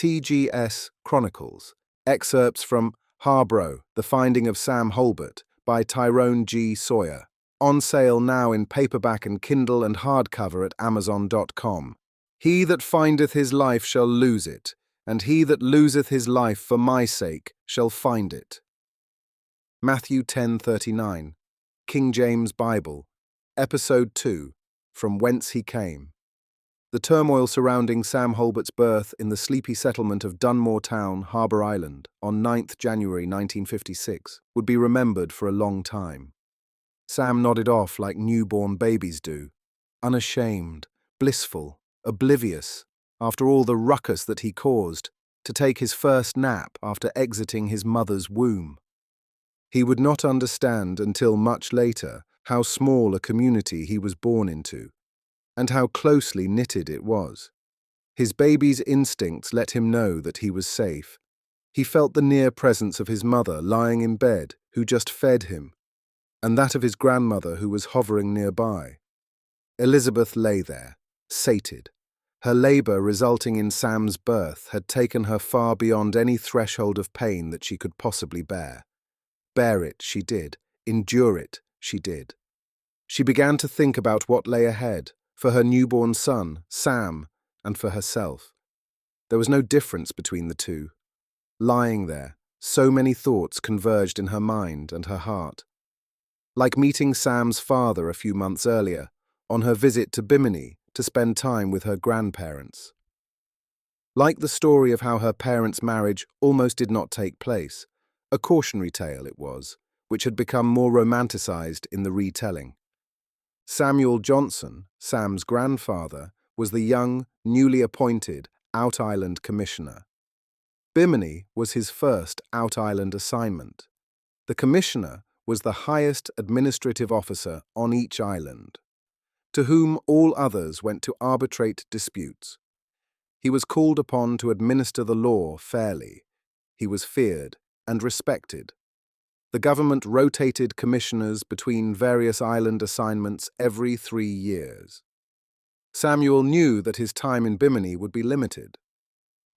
TGS Chronicles, excerpts from Harborough, The Finding of Sam Holbert by Tyrone G. Sawyer. On sale now in paperback and Kindle and hardcover at Amazon.com. He that findeth his life shall lose it, and he that loseth his life for my sake shall find it. Matthew 10:39, King James Bible, Episode 2, From Whence He Came. The turmoil surrounding Sam Holbert's birth in the sleepy settlement of Dunmore Town, Harbour Island, on 9th January 1956, would be remembered for a long time. Sam nodded off like newborn babies do, unashamed, blissful, oblivious, after all the ruckus that he caused, to take his first nap after exiting his mother's womb. He would not understand until much later how small a community he was born into, and how closely knitted it was. His baby's instincts let him know that he was safe. He felt the near presence of his mother lying in bed, who just fed him, and that of his grandmother who was hovering nearby. Elizabeth lay there, sated. Her labour resulting in Sam's birth had taken her far beyond any threshold of pain that she could possibly bear. Bear it she did, endure it she did. She began to think about what lay ahead, for her newborn son, Sam, and for herself. There was no difference between the two. Lying there, so many thoughts converged in her mind and her heart. Like meeting Sam's father a few months earlier, on her visit to Bimini to spend time with her grandparents. Like the story of how her parents' marriage almost did not take place, a cautionary tale it was, which had become more romanticized in the retelling. Samuel Johnson, Sam's grandfather, was the young, newly appointed Out Island Commissioner. Bimini was his first Out Island assignment. The Commissioner was the highest administrative officer on each island, to whom all others went to arbitrate disputes. He was called upon to administer the law fairly. He was feared and respected. The government rotated commissioners between various island assignments every 3 years. Samuel knew that his time in Bimini would be limited.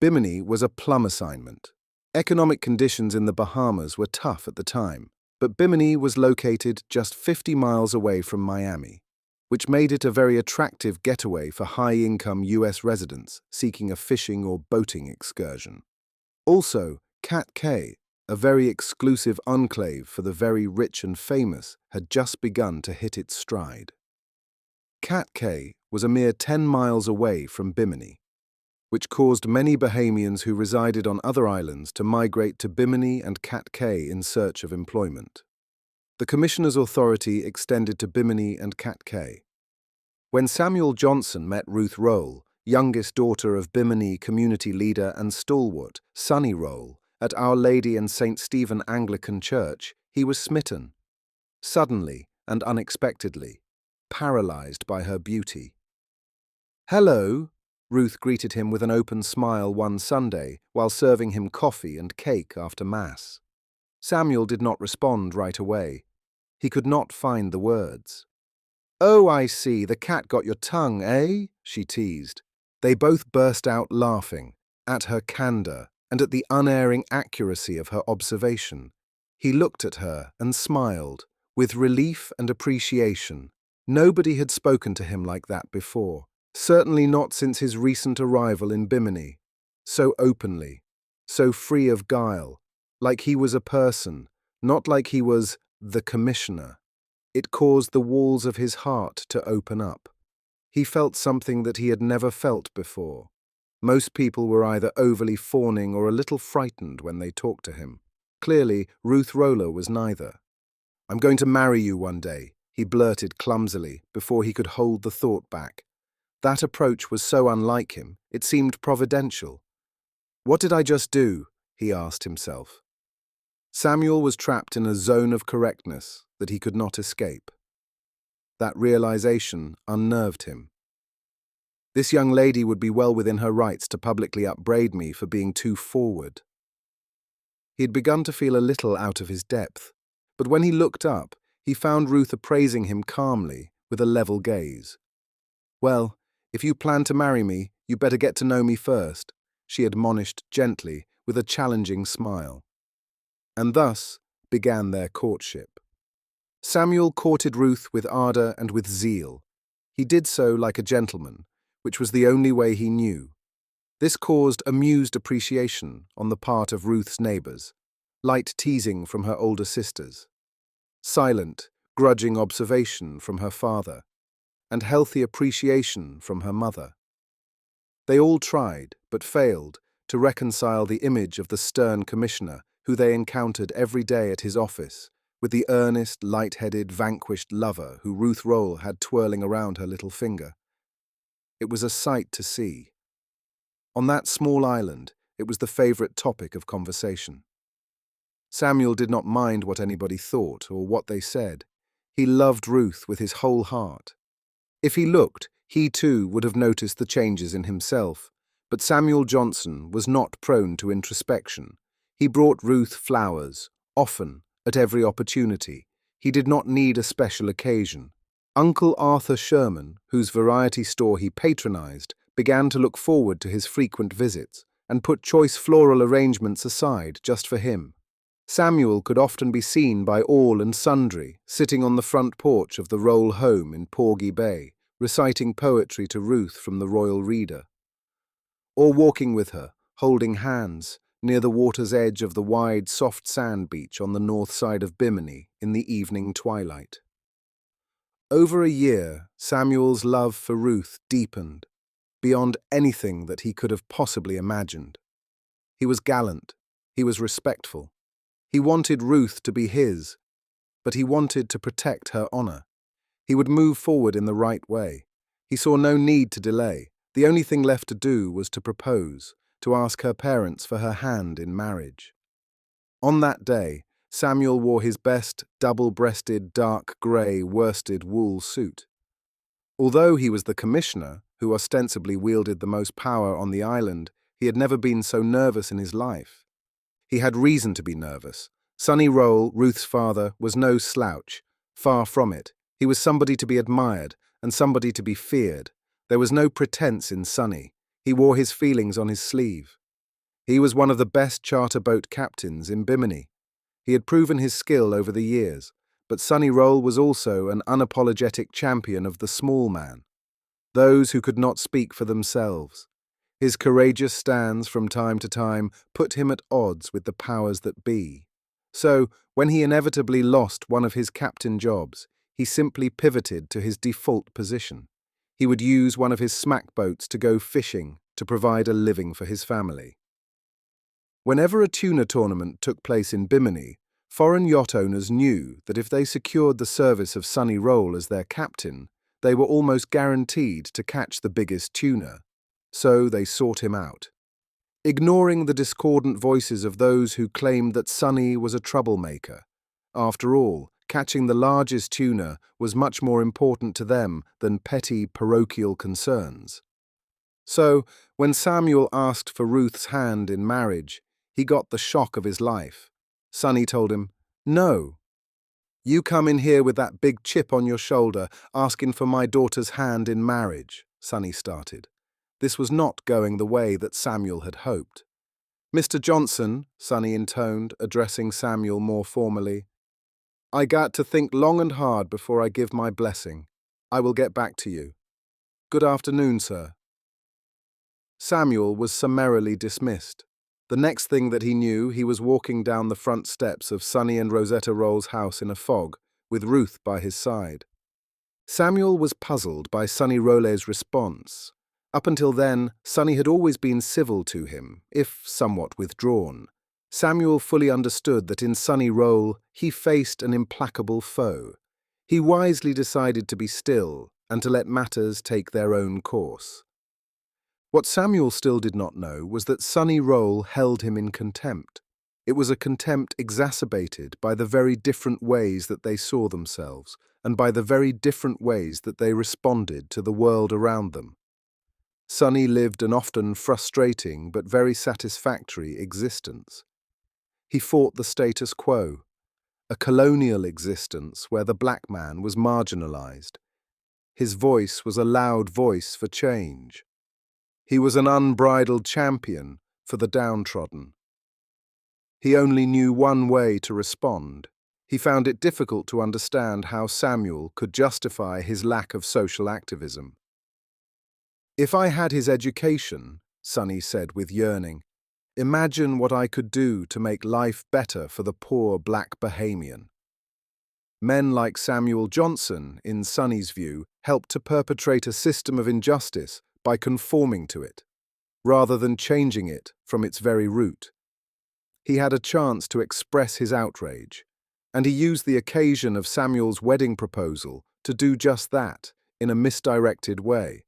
Bimini was a plum assignment. Economic conditions in the Bahamas were tough at the time, but Bimini was located just 50 miles away from Miami, which made it a very attractive getaway for high-income U.S. residents seeking a fishing or boating excursion. Also, Cat Cay, a very exclusive enclave for the very rich and famous, had just begun to hit its stride. Cat Cay was a mere 10 miles away from Bimini, which caused many Bahamians who resided on other islands to migrate to Bimini and Cat Cay in search of employment. The Commissioner's authority extended to Bimini and Cat Cay. When Samuel Johnson met Ruth Rolle, youngest daughter of Bimini community leader and stalwart Sonny Rolle, at Our Lady and St. Stephen Anglican Church, he was smitten, suddenly and unexpectedly, paralyzed by her beauty. "Hello," Ruth greeted him with an open smile one Sunday while serving him coffee and cake after Mass. Samuel did not respond right away. He could not find the words. "Oh, I see, the cat got your tongue, eh?" she teased. They both burst out laughing, at her candor, and at the unerring accuracy of her observation. He looked at her and smiled, with relief and appreciation. Nobody had spoken to him like that before, certainly not since his recent arrival in Bimini. So openly, so free of guile, like he was a person, not like he was the Commissioner. It caused the walls of his heart to open up. He felt something that he had never felt before. Most people were either overly fawning or a little frightened when they talked to him. Clearly, Ruth Rolle was neither. "I'm going to marry you one day," he blurted clumsily before he could hold the thought back. That approach was so unlike him, it seemed providential. "What did I just do?" he asked himself. Samuel was trapped in a zone of correctness that he could not escape. That realization unnerved him. This young lady would be well within her rights to publicly upbraid me for being too forward. He had begun to feel a little out of his depth, but when he looked up, he found Ruth appraising him calmly, with a level gaze. "Well, if you plan to marry me, you better get to know me first. she admonished gently with a challenging smile. And thus began their courtship. Samuel courted Ruth with ardor and with zeal. He did so like a gentleman, which was the only way he knew. This caused amused appreciation on the part of Ruth's neighbors, light teasing from her older sisters, silent, grudging observation from her father, and healthy appreciation from her mother. They all tried, but failed, to reconcile the image of the stern commissioner who they encountered every day at his office with the earnest, light-headed, vanquished lover who Ruth Rolle had twirling around her little finger. It was a sight to see. On that small island, it was the favorite topic of conversation. Samuel did not mind what anybody thought or what they said. He loved Ruth with his whole heart. If he looked, he too would have noticed the changes in himself, but Samuel Johnson was not prone to introspection. He brought Ruth flowers, often, at every opportunity. He did not need a special occasion. Uncle Arthur Sherman, whose variety store he patronized, began to look forward to his frequent visits and put choice floral arrangements aside just for him. Samuel could often be seen by all and sundry, sitting on the front porch of the Rolle home in Porgy Bay, reciting poetry to Ruth from the Royal Reader, or walking with her, holding hands, near the water's edge of the wide, soft sand beach on the north side of Bimini in the evening twilight. Over a year, Samuel's love for Ruth deepened, beyond anything that he could have possibly imagined. He was gallant, he was respectful. He wanted Ruth to be his, but he wanted to protect her honor. He would move forward in the right way. He saw no need to delay. The only thing left to do was to propose, to ask her parents for her hand in marriage. On that day, Samuel wore his best double-breasted dark grey worsted wool suit. Although he was the commissioner, who ostensibly wielded the most power on the island, he had never been so nervous in his life. He had reason to be nervous. Sonny Rolle, Ruth's father, was no slouch. Far from it. He was somebody to be admired and somebody to be feared. There was no pretense in Sonny. He wore his feelings on his sleeve. He was one of the best charter boat captains in Bimini. He had proven his skill over the years, but Sonny Rolle was also an unapologetic champion of the small man, those who could not speak for themselves. His courageous stands from time to time put him at odds with the powers that be. So, when he inevitably lost one of his captain jobs, he simply pivoted to his default position. He would use one of his smack boats to go fishing to provide a living for his family. Whenever a tuna tournament took place in Bimini, foreign yacht owners knew that if they secured the service of Sonny Rolle as their captain, they were almost guaranteed to catch the biggest tuna. So they sought him out. Ignoring the discordant voices of those who claimed that Sonny was a troublemaker. After all, catching the largest tuna was much more important to them than petty parochial concerns. So, when Samuel asked for Ruth's hand in marriage, he got the shock of his life. Sonny told him, "No. You come in here with that big chip on your shoulder asking for my daughter's hand in marriage," Sonny started. This was not going the way that Samuel had hoped. "Mr. Johnson," Sonny intoned, addressing Samuel more formally, "I got to think long and hard before I give my blessing. I will get back to you. Good afternoon, sir." Samuel was summarily dismissed. The next thing that he knew, he was walking down the front steps of Sonny and Rosetta Rolle's house in a fog, with Ruth by his side. Samuel was puzzled by Sonny Rolle's response. Up until then, Sonny had always been civil to him, if somewhat withdrawn. Samuel fully understood that in Sonny Rolle he faced an implacable foe. He wisely decided to be still and to let matters take their own course. What Samuel still did not know was that Sonny Rolle held him in contempt. It was a contempt exacerbated by the very different ways that they saw themselves and by the very different ways that they responded to the world around them. Sonny lived an often frustrating but very satisfactory existence. He fought the status quo, a colonial existence where the black man was marginalized. His voice was a loud voice for change. He was an unbridled champion for the downtrodden. He only knew one way to respond. He found it difficult to understand how Samuel could justify his lack of social activism. "If I had his education," Sonny said with yearning, "imagine what I could do to make life better for the poor black Bahamian." Men like Samuel Johnson, in Sonny's view, helped to perpetrate a system of injustice by conforming to it, rather than changing it from its very root. He had a chance to express his outrage, and he used the occasion of Samuel's wedding proposal to do just that in a misdirected way.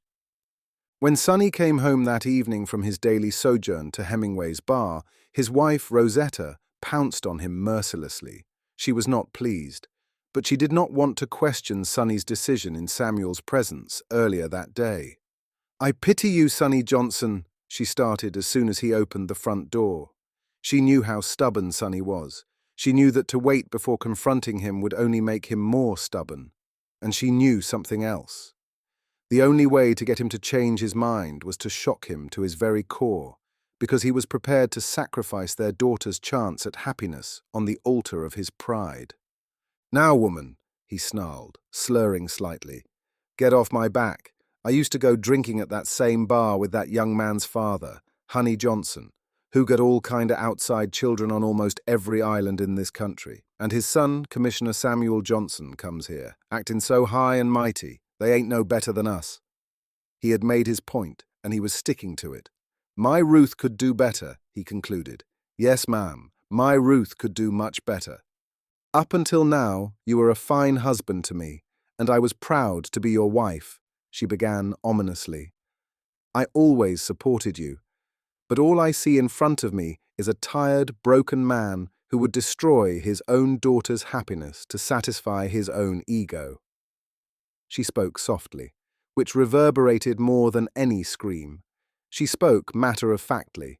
When Sonny came home that evening from his daily sojourn to Hemingway's bar, his wife Rosetta pounced on him mercilessly. She was not pleased, but she did not want to question Sonny's decision in Samuel's presence earlier that day. "I pity you, Sonny Johnson," she started as soon as he opened the front door. She knew how stubborn Sonny was. She knew that to wait before confronting him would only make him more stubborn. And she knew something else. The only way to get him to change his mind was to shock him to his very core, because he was prepared to sacrifice their daughter's chance at happiness on the altar of his pride. "Now, woman," he snarled, slurring slightly, "get off my back. I used to go drinking at that same bar with that young man's father, Honey Johnson, who got all kinda outside children on almost every island in this country. And his son, Commissioner Samuel Johnson, comes here, acting so high and mighty, they ain't no better than us." He had made his point, and he was sticking to it. "My Ruth could do better," he concluded. "Yes, ma'am, my Ruth could do much better. Up until now, you were a fine husband to me, and I was proud to be your wife," she began ominously. "I always supported you. But all I see in front of me is a tired, broken man who would destroy his own daughter's happiness to satisfy his own ego." She spoke softly, which reverberated more than any scream. She spoke matter-of-factly.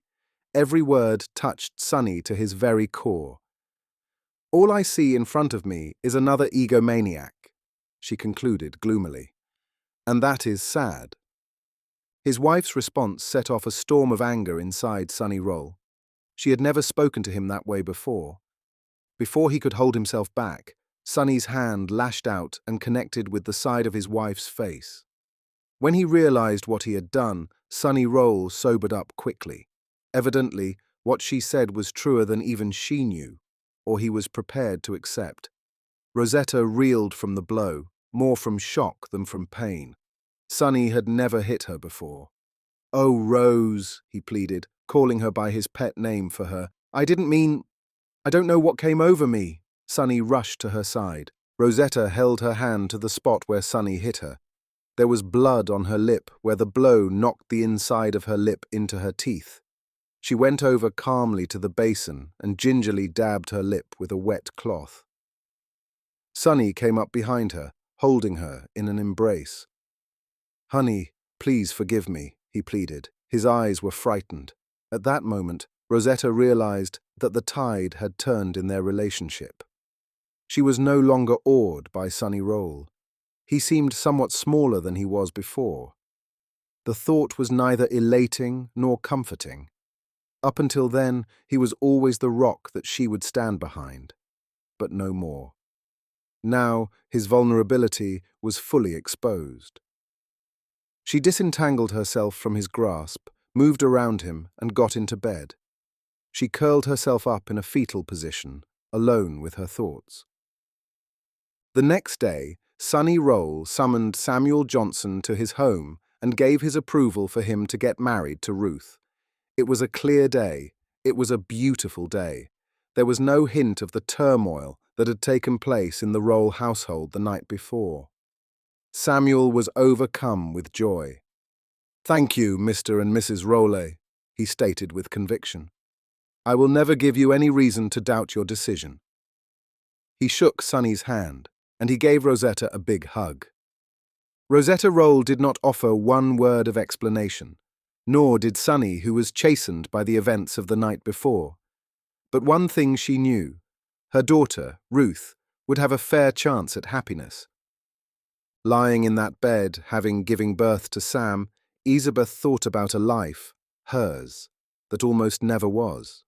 Every word touched Sonny to his very core. "All I see in front of me is another egomaniac," she concluded gloomily. "And that is sad." His wife's response set off a storm of anger inside Sonny Rolle. She had never spoken to him that way before. Before he could hold himself back, Sonny's hand lashed out and connected with the side of his wife's face. When he realized what he had done, Sonny Rolle sobered up quickly. Evidently, what she said was truer than even she knew, or he was prepared to accept. Rosetta reeled from the blow, more from shock than from pain. Sonny had never hit her before. "Oh, Rose," he pleaded, calling her by his pet name for her. I don't know what came over me." Sonny rushed to her side. Rosetta held her hand to the spot where Sonny hit her. There was blood on her lip where the blow knocked the inside of her lip into her teeth. She went over calmly to the basin and gingerly dabbed her lip with a wet cloth. Sonny came up behind her, holding her in an embrace. "Honey, please forgive me," he pleaded. His eyes were frightened. At that moment, Rosetta realized that the tide had turned in their relationship. She was no longer awed by Sonny Rolle. He seemed somewhat smaller than he was before. The thought was neither elating nor comforting. Up until then, he was always the rock that she would stand behind, but no more. Now, his vulnerability was fully exposed. She disentangled herself from his grasp, moved around him, and got into bed. She curled herself up in a fetal position, alone with her thoughts. The next day, Sonny Rolle summoned Samuel Johnson to his home and gave his approval for him to get married to Ruth. It was a clear day. It was a beautiful day. There was no hint of the turmoil that had taken place in the Rolle household the night before. Samuel was overcome with joy. "Thank you, Mr. and Mrs. Rolle," he stated with conviction. "I will never give you any reason to doubt your decision." He shook Sonny's hand, and he gave Rosetta a big hug. Rosetta Rolle did not offer one word of explanation, nor did Sonny, who was chastened by the events of the night before. But one thing she knew: her daughter, Ruth, would have a fair chance at happiness. Lying in that bed, having given birth to Sam, Elizabeth thought about a life, hers, that almost never was.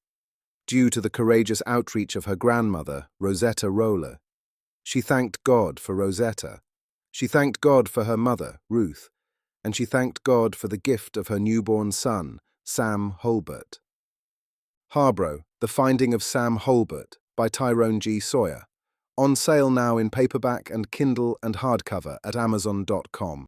Due to the courageous outreach of her grandmother, Rosetta Rolle, she thanked God for Rosetta. She thanked God for her mother, Ruth, and she thanked God for the gift of her newborn son, Sam Holbert. Harborough, The Finding of Sam Holbert by Tyrone G. Sawyer. On sale now in paperback and Kindle and hardcover at Amazon.com.